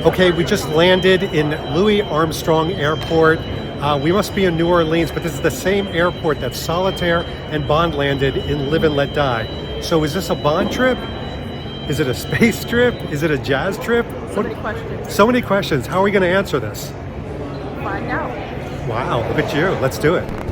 Okay, we just landed in Louis Armstrong Airport. We must be in New Orleans, but this is the same airport that Solitaire and Bond landed in Live and Let Die. So is this a Bond trip? Is it a space trip? Is it a jazz trip? So many questions. So many questions. How are we going to answer this? Find out. Wow, look at you. Let's do it.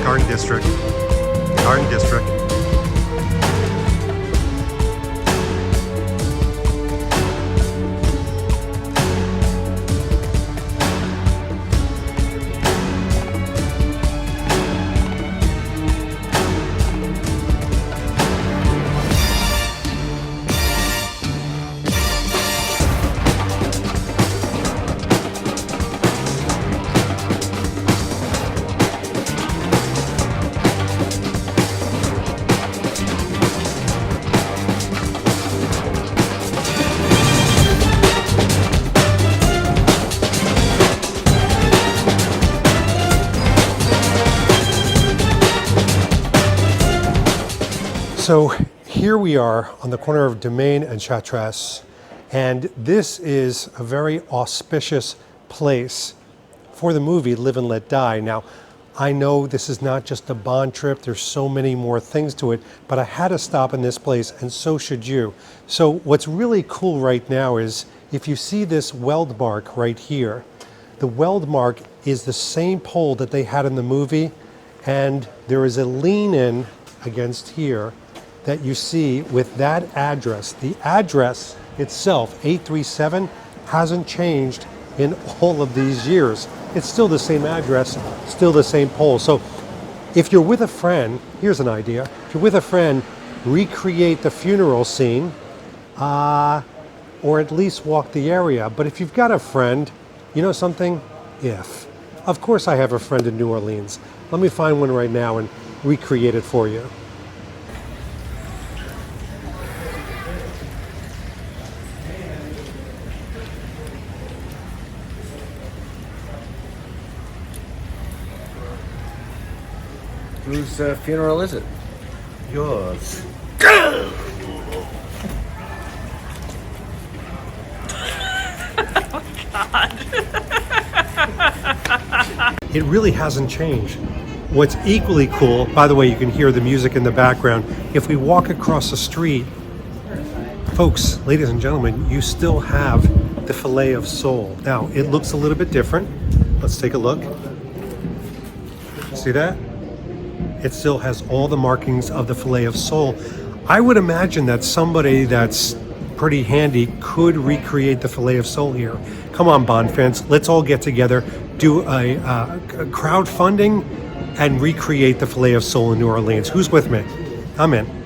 Garden District. Garden District. So here we are on the corner of Domaine and Chartres, and this is a very auspicious place for the movie Live and Let Die. Now, I know this is not just a Bond trip, there's so many more things to it, but I had to stop in this place, and so should you. So what's really cool right now is, if you see this weld mark right here, the weld mark is the same pole that they had in the movie, and there is a lean-in against here that you see with that address. The address itself, 837, hasn't changed in all of these years. It's still the same address, still the same pole. So if you're with a friend, here's an idea. If you're with a friend, recreate the funeral scene, or at least walk the area. But if you've got a friend, you know something? Of course I have a friend in New Orleans. Let me find one right now and recreate it for you. Whose funeral is it? Yours. Oh, God. it really hasn't changed. What's equally cool, by the way, you can hear the music in the background. If we walk across the street, folks, ladies and gentlemen, you still have the filet of sole. Now, it looks a little bit different. Let's take a look. See that? It still has all the markings of the filet of sole. I would imagine that somebody that's pretty handy could recreate the filet of sole here. Come on, Bond fans, let's all get together, do a crowdfunding, and recreate the filet of sole in New Orleans. Who's with me? I'm in.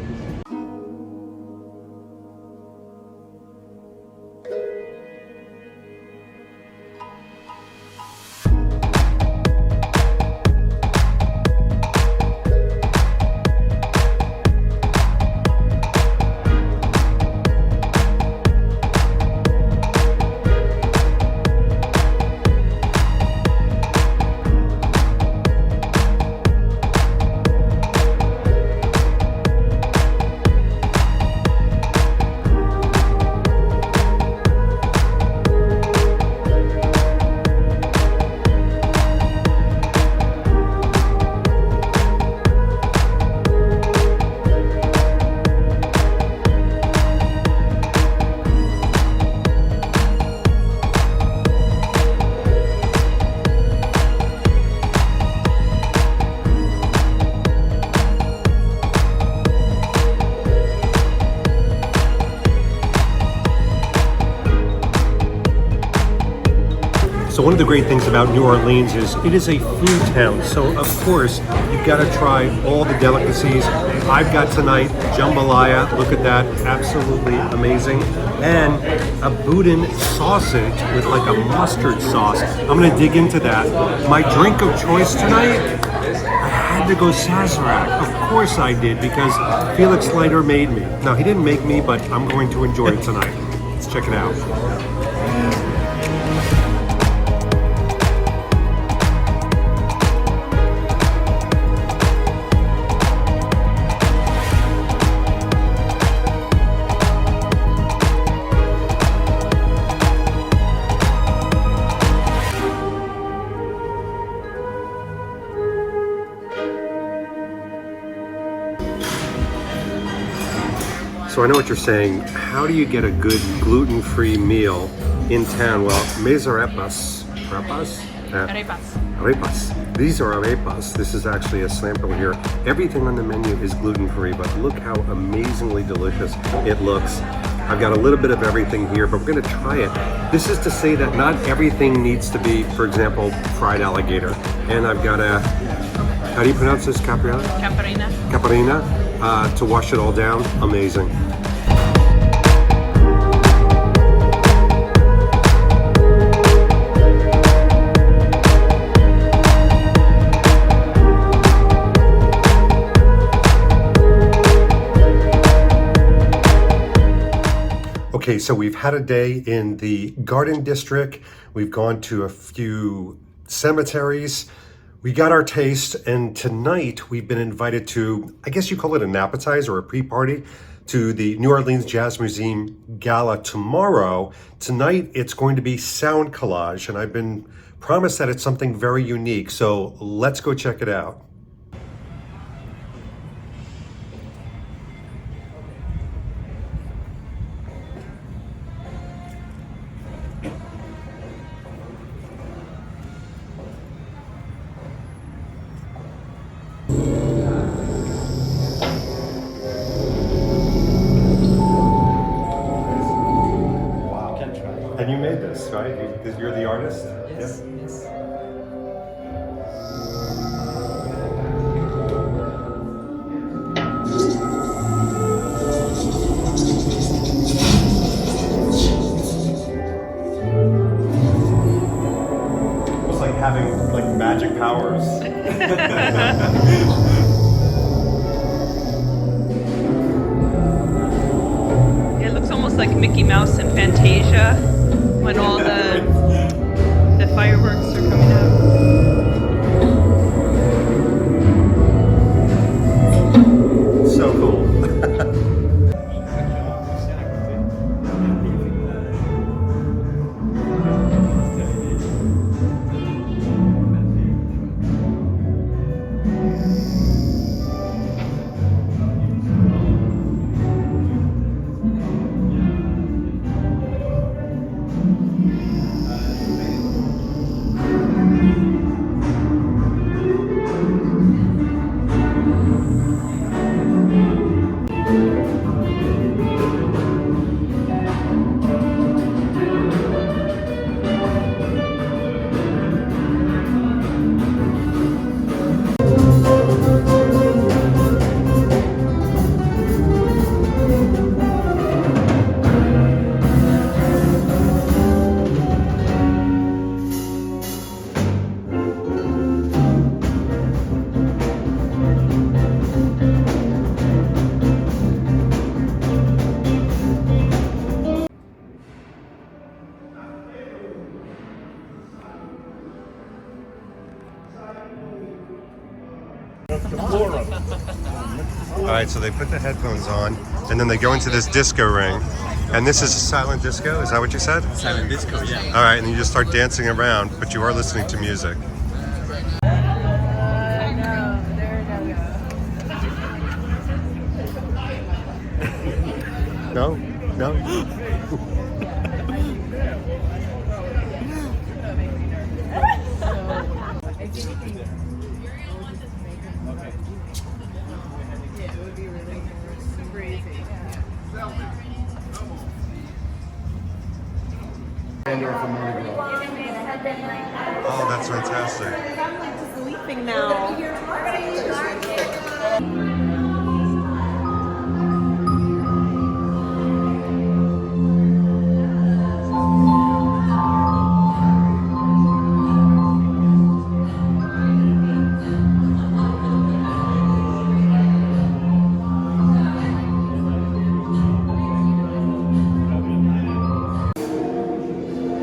So one of the great things about New Orleans is it is a food town. So of course, you've got to try all the delicacies. I've got tonight jambalaya, look at that, absolutely amazing. And a boudin sausage with like a mustard sauce. I'm gonna dig into that. My drink of choice tonight, I had to go Sazerac. Of course I did, because Felix Leiter made me. Now he didn't make me, but I'm going to enjoy it tonight. Let's check it out. So I know what you're saying. How do you get a good gluten-free meal in town? Well, mesa arepas. Arepas? Arepas. These are arepas. This is actually a sample here. Everything on the menu is gluten-free, but look how amazingly delicious it looks. I've got a little bit of everything here, but we're gonna try it. This is to say that not everything needs to be, for example, fried alligator. And I've got a, how do you pronounce this, Caprina? Caparina. Caparina, to wash it all down. Amazing. Okay, so we've had a day in the Garden District. We've gone to a few cemeteries. We got our taste, and tonight we've been invited to, I guess you call it an appetizer or a pre-party, to the New Orleans Jazz Museum Gala tomorrow. Tonight it's going to be sound collage, and I've been promised that it's something very unique. So let's go check it out. And you made this, right? You're the artist? Yes. Yeah. Yes. It's like having like magic powers. It looks almost like Mickey Mouse and Fantasia when all the fireworks are coming out. So cool. right, so they put the headphones on, and then they go into this disco ring. And this is a silent disco, is that what you said? Silent disco, yeah. All right, and you just start dancing around, but you are listening to music. No? No? Oh, that's fantastic. I'm like just leaping now.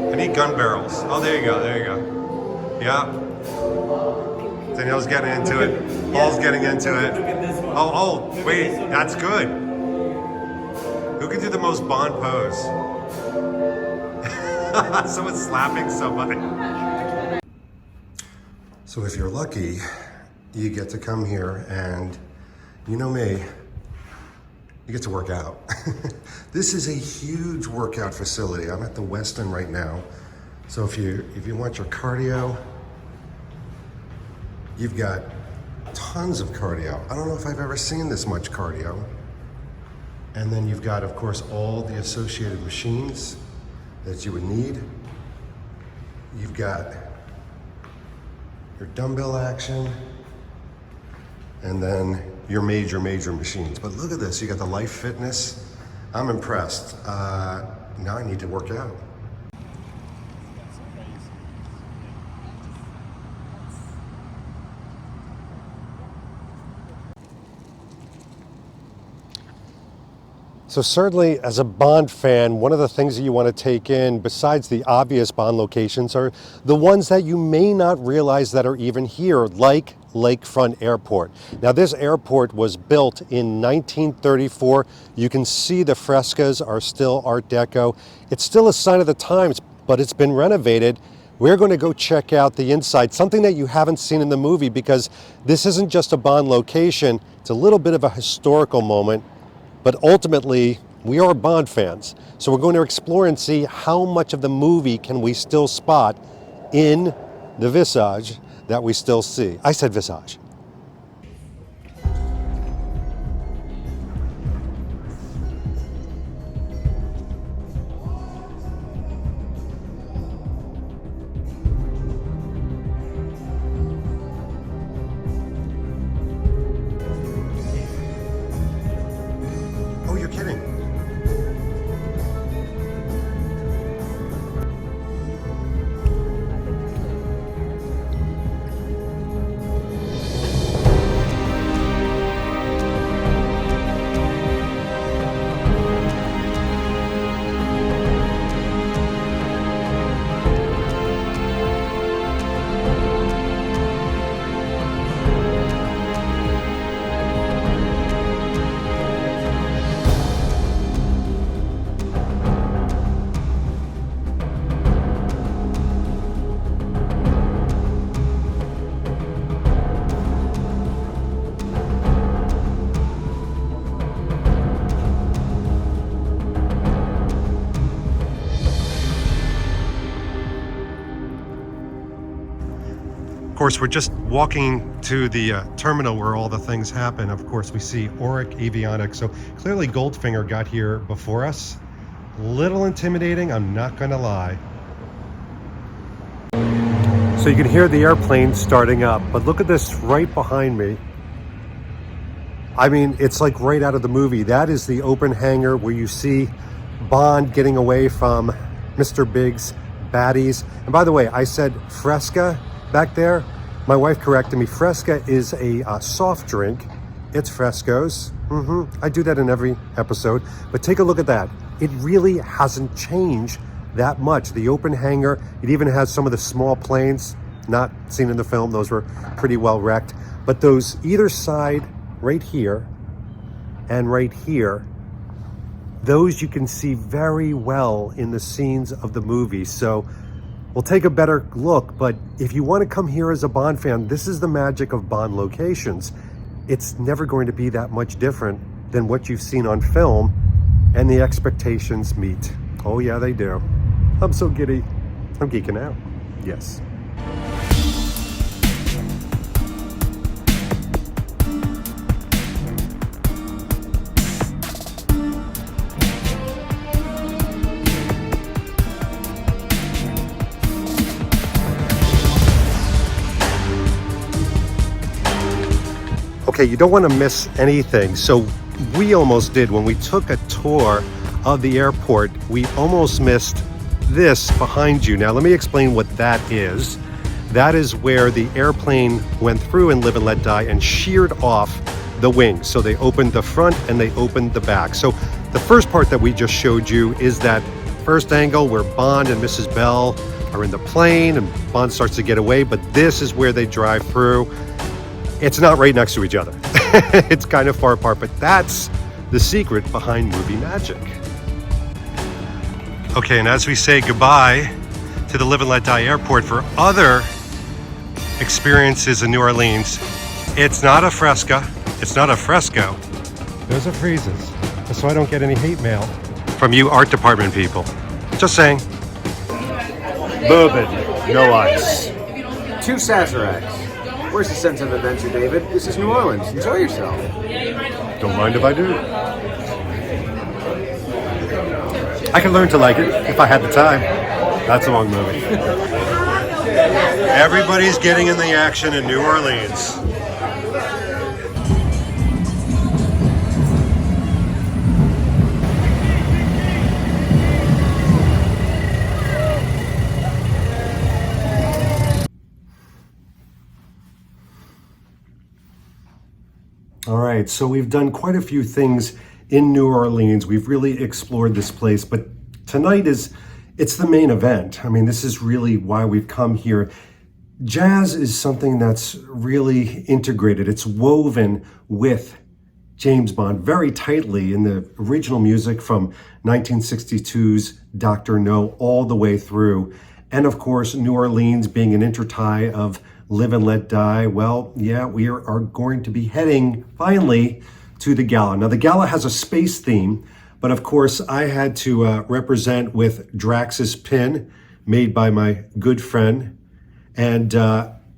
I need gun barrels. Oh, there you go, there you go. Yeah. Danielle's getting into it. Paul's getting into it. Oh, wait, that's good. Who can do the most Bond pose? Someone's slapping somebody. So if you're lucky, you get to come here and, you know me, you get to work out. This is a huge workout facility. I'm at the Westin right now. So if you want your cardio, you've got tons of cardio. I don't know if I've ever seen this much cardio. And then you've got, of course, all the associated machines that you would need. You've got your dumbbell action, and then your major machines. But look at this, you got the Life Fitness. I'm impressed. Now I need to work out. So certainly as a Bond fan, one of the things that you want to take in, besides the obvious Bond locations, are the ones that you may not realize that are even here, like Lakefront Airport. Now this airport was built in 1934. You can see the frescoes are still Art Deco. It's still a sign of the times, but it's been renovated. We're going to go check out the inside, something that you haven't seen in the movie, because this isn't just a Bond location. It's a little bit of a historical moment. But ultimately, we are Bond fans. So we're going to explore and see how much of the movie can we still spot in the visage that we still see. I said visage. Oh, you're kidding. Of course, we're just walking to the terminal where all the things happen. Of course, we see Auric Avionics. So clearly Goldfinger got here before us. Little intimidating, I'm not gonna lie. So you can hear the airplane starting up, but look at this right behind me. I mean, it's like right out of the movie. That is the open hangar where you see Bond getting away from Mr. Big's baddies. And by the way, I said Fresca back there. My wife corrected me. Fresca is a soft drink. It's Fresco's. I do that in every episode. But take a look at that. It really hasn't changed that much. The open hangar, it even has some of the small planes, not seen in the film. Those were pretty well wrecked. But those either side right here, and right here. Those you can see very well in the scenes of the movie. So we'll take a better look, but if you want to come here as a Bond fan, this is the magic of Bond locations. It's never going to be that much different than what you've seen on film, and the expectations meet. Oh yeah, they do. I'm so giddy. I'm geeking out. Yes. Okay, you don't want to miss anything. So we almost did. When we took a tour of the airport, we almost missed this behind you. Now, let me explain what that is. That is where the airplane went through in Live and Let Die and sheared off the wings. So they opened the front and they opened the back. So the first part that we just showed you is that first angle where Bond and Mrs. Bell are in the plane and Bond starts to get away, but this is where they drive through. It's not right next to each other. It's kind of far apart, but that's the secret behind movie magic. Okay, and as we say goodbye to the Live and Let Die Airport for other experiences in New Orleans, it's not a fresco. It's not a fresco. Those are friezes, so I don't get any hate mail from you art department people. Just saying. Bourbon, no ice. 2 Sazeracs. Where's the sense of adventure, David? This is New Orleans. Enjoy yourself. Don't mind if I do. I could learn to like it if I had the time. That's a long movie. Everybody's getting in the action in New Orleans. All right, so we've done quite a few things in New Orleans. We've really explored this place, but tonight it's the main event. I mean, this is really why we've come here. Jazz is something that's really integrated. It's woven with James Bond very tightly in the original music from 1962's Dr. No all the way through. And of course, New Orleans being an intertie of Live and Let Die. Well, yeah, we are going to be heading finally to the gala. Now, the gala has a space theme, but of course, I had to represent with Drax's pin made by my good friend, and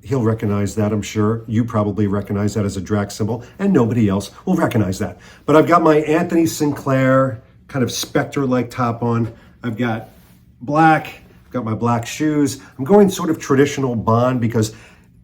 he'll recognize that, I'm sure. You probably recognize that as a Drax symbol, and nobody else will recognize that. But I've got my Anthony Sinclair kind of Spectre-like top on. I've got black. I've got my black shoes. I'm going sort of traditional Bond because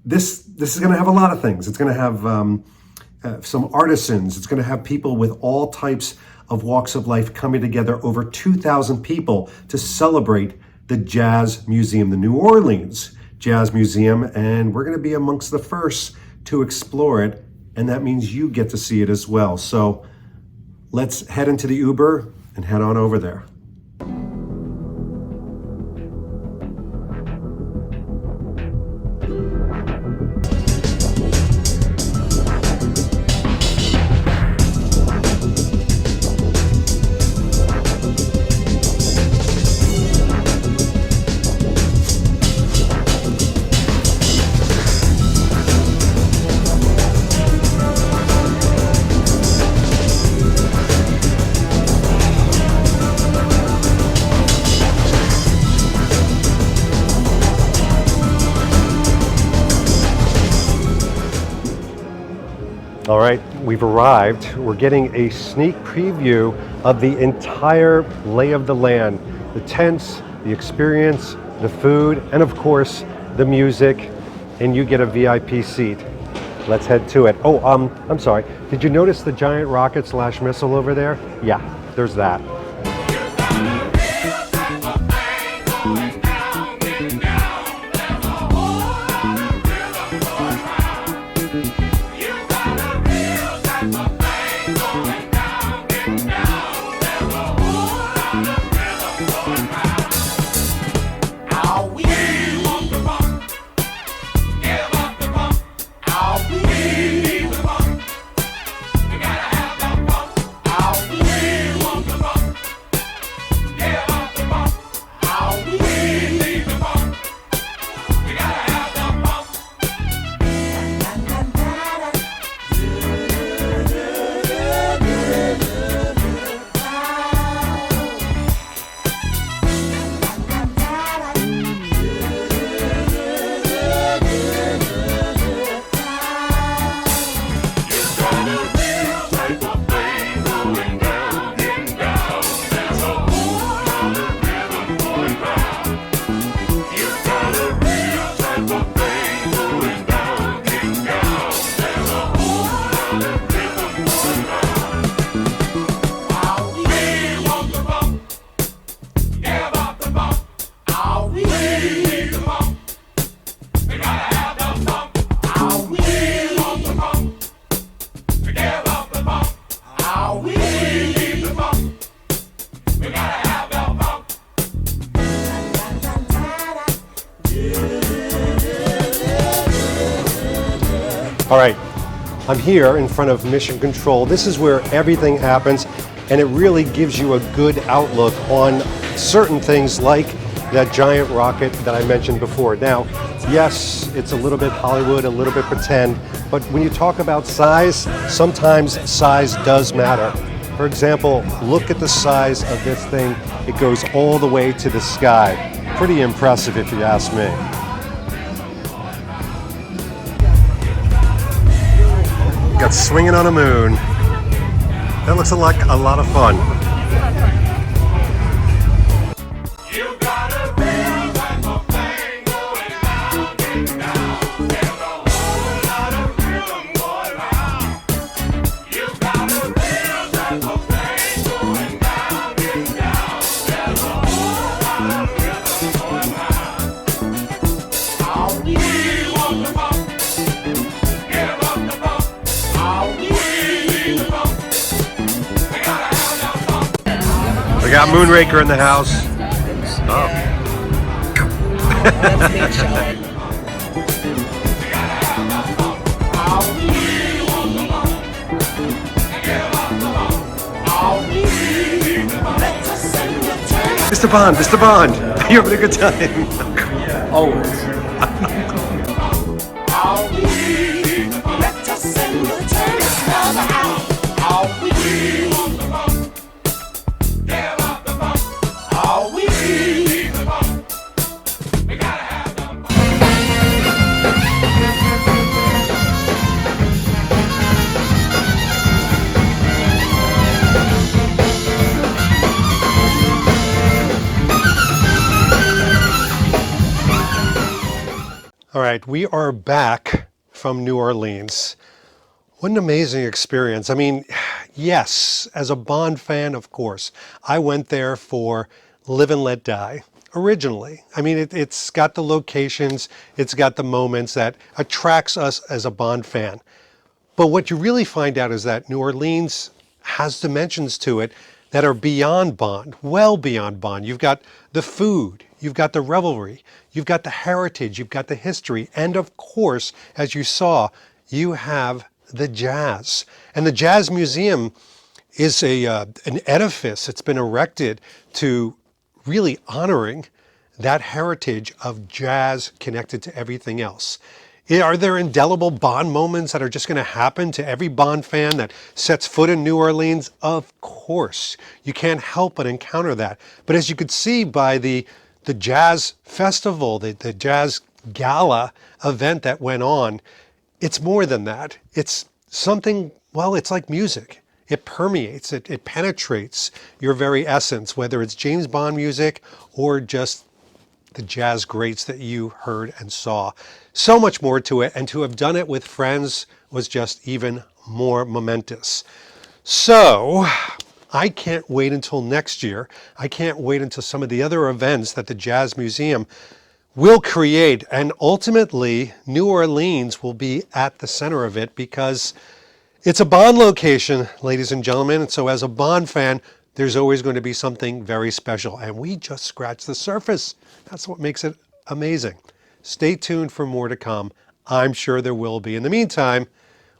this is going to have a lot of things. It's going to have some artisans. It's going to have people with all types of walks of life coming together, over 2,000 people to celebrate the Jazz Museum, the New Orleans Jazz Museum, and we're going to be amongst the first to explore it, and that means you get to see it as well. So let's head into the Uber and head on over there. All right, we've arrived. We're getting a sneak preview of the entire lay of the land, the tents, the experience, the food, and of course, the music, and you get a VIP seat. Let's head to it. Oh, I'm sorry. Did you notice the giant rocket / missile over there? Yeah, there's that. All right, I'm here in front of Mission Control. This is where everything happens, and it really gives you a good outlook on certain things like that giant rocket that I mentioned before. Now, yes, it's a little bit Hollywood, a little bit pretend, but when you talk about size, sometimes size does matter. For example, look at the size of this thing. It goes all the way to the sky. Pretty impressive if you ask me. Got Swinging on a Moon. That looks like a lot of fun. We got Moonraker in the house. Oh. Mr. Bond, Mr. Bond, you're having a good time. Always. All right, we are back from New Orleans. What an amazing experience. I mean, yes, as a Bond fan, of course, I went there for Live and Let Die originally. I mean, it's got the locations, it's got the moments that attracts us as a Bond fan. But what you really find out is that New Orleans has dimensions to it that are beyond Bond, well beyond Bond. You've got the food, you've got the revelry, you've got the heritage, you've got the history, and of course, as you saw, you have the jazz. And the Jazz Museum is an edifice. It's been erected to really honoring that heritage of jazz connected to everything else. Are there indelible Bond moments that are just going to happen to every Bond fan that sets foot in New Orleans? Of course. You can't help but encounter that. But as you could see by the jazz festival, the jazz gala event that went on, it's more than that. It's something, well, it's like music. It permeates, it penetrates your very essence, whether it's James Bond music or just the jazz greats that you heard and saw. So much more to it, and to have done it with friends was just even more momentous. So, I can't wait until next year. I can't wait until some of the other events that the Jazz Museum will create, and ultimately New Orleans will be at the center of it because it's a Bond location, ladies and gentlemen, and so as a Bond fan, there's always going to be something very special, and we just scratched the surface. That's what makes it amazing. Stay tuned for more to come. I'm sure there will be. In the meantime,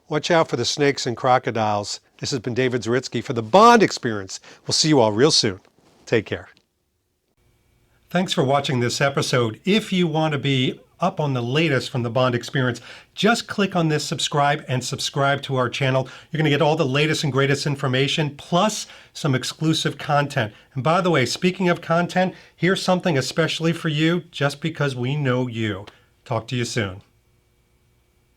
watch out for the snakes and crocodiles. This has been David Zaritsky for the Bond Experience. We'll see you all real soon. Take care. Thanks for watching this episode. If you want to be up on the latest from the Bond Experience, just click on this subscribe and subscribe to our channel. You're going to get all the latest and greatest information, plus some exclusive content. And by the way, speaking of content, here's something especially for you, just because we know you. Talk to you soon.